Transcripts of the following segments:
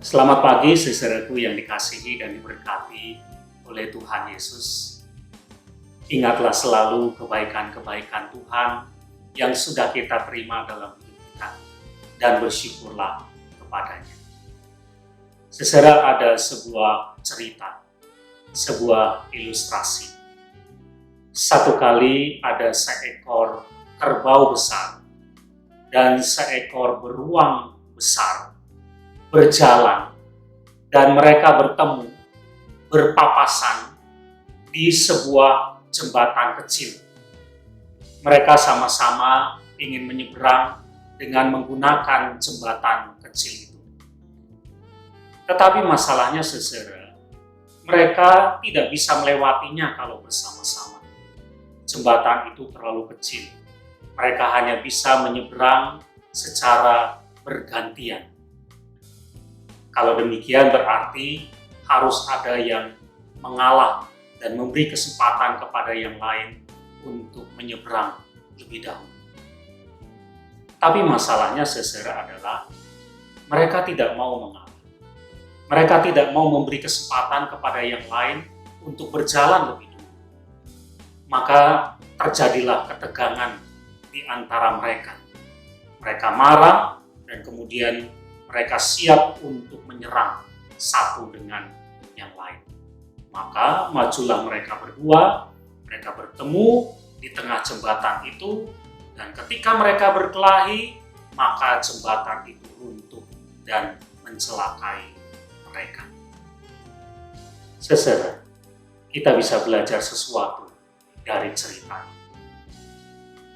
Selamat pagi, saudaraku yang dikasihi dan diberkati oleh Tuhan Yesus. Ingatlah selalu kebaikan-kebaikan Tuhan yang sudah kita terima dalam hidup kita dan bersyukurlah kepadanya. Saudara, ada sebuah cerita, sebuah ilustrasi. Satu kali ada seekor kerbau besar dan seekor beruang besar berjalan, dan mereka bertemu, berpapasan di sebuah jembatan kecil. Mereka sama-sama ingin menyeberang dengan menggunakan jembatan kecil itu. Tetapi masalahnya, saudara, mereka tidak bisa melewatinya kalau bersama-sama. Jembatan itu terlalu kecil. Mereka hanya bisa menyeberang secara bergantian. Kalau demikian berarti harus ada yang mengalah dan memberi kesempatan kepada yang lain untuk menyeberang lebih dahulu. Tapi masalahnya, saudara, adalah mereka tidak mau mengalah. Mereka tidak mau memberi kesempatan kepada yang lain untuk berjalan lebih dulu. Maka terjadilah ketegangan di antara mereka. Mereka marah dan kemudian mereka siap untuk menyerang satu dengan yang lain. Maka majulah mereka berdua, mereka bertemu di tengah jembatan itu, dan ketika mereka berkelahi, maka jembatan itu runtuh dan mencelakai mereka. Saudara, kita bisa belajar sesuatu dari cerita ini.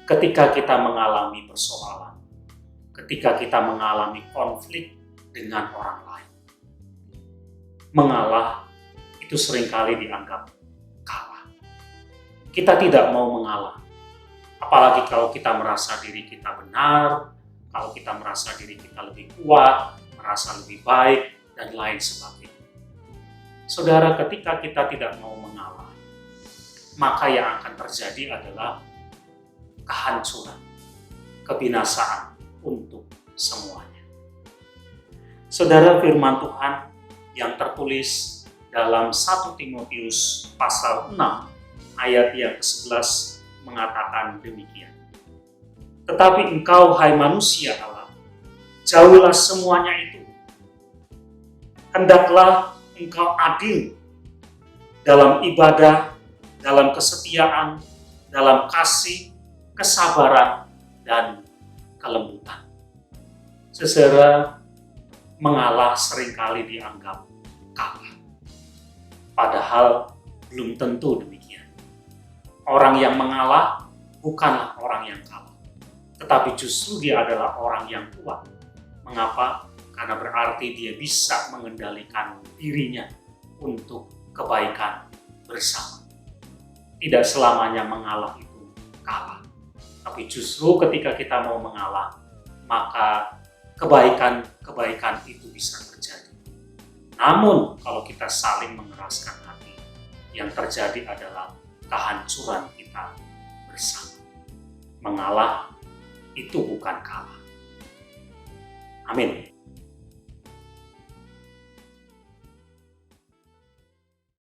Ketika kita mengalami persoalan, ketika kita mengalami konflik dengan orang lain, mengalah itu seringkali dianggap kalah. Kita tidak mau mengalah, apalagi kalau kita merasa diri kita benar, kalau kita merasa diri kita lebih kuat, merasa lebih baik, dan lain sebagainya. Saudara, ketika kita tidak mau mengalah, maka yang akan terjadi adalah kehancuran, kebinasaan untuk semuanya. Saudara, firman Tuhan yang tertulis dalam 1 Timotius pasal 6 ayat yang ke-11 mengatakan demikian. Tetapi engkau, hai manusia Allah, jauhilah semuanya itu. Hendaklah engkau adil dalam ibadah, dalam kesetiaan, dalam kasih, kesabaran, dan kelembutan. Saudara, mengalah seringkali dianggap kalah. Padahal belum tentu demikian. Orang yang mengalah bukanlah orang yang kalah, tetapi justru dia adalah orang yang kuat. Mengapa? Karena berarti dia bisa mengendalikan dirinya untuk kebaikan bersama. Tidak selamanya mengalah itu kalah. Tapi justru ketika kita mau mengalah, maka kebaikan-kebaikan itu bisa terjadi. Namun, kalau kita saling mengeraskan hati, yang terjadi adalah kehancuran kita bersama. Mengalah itu bukan kalah. Amin.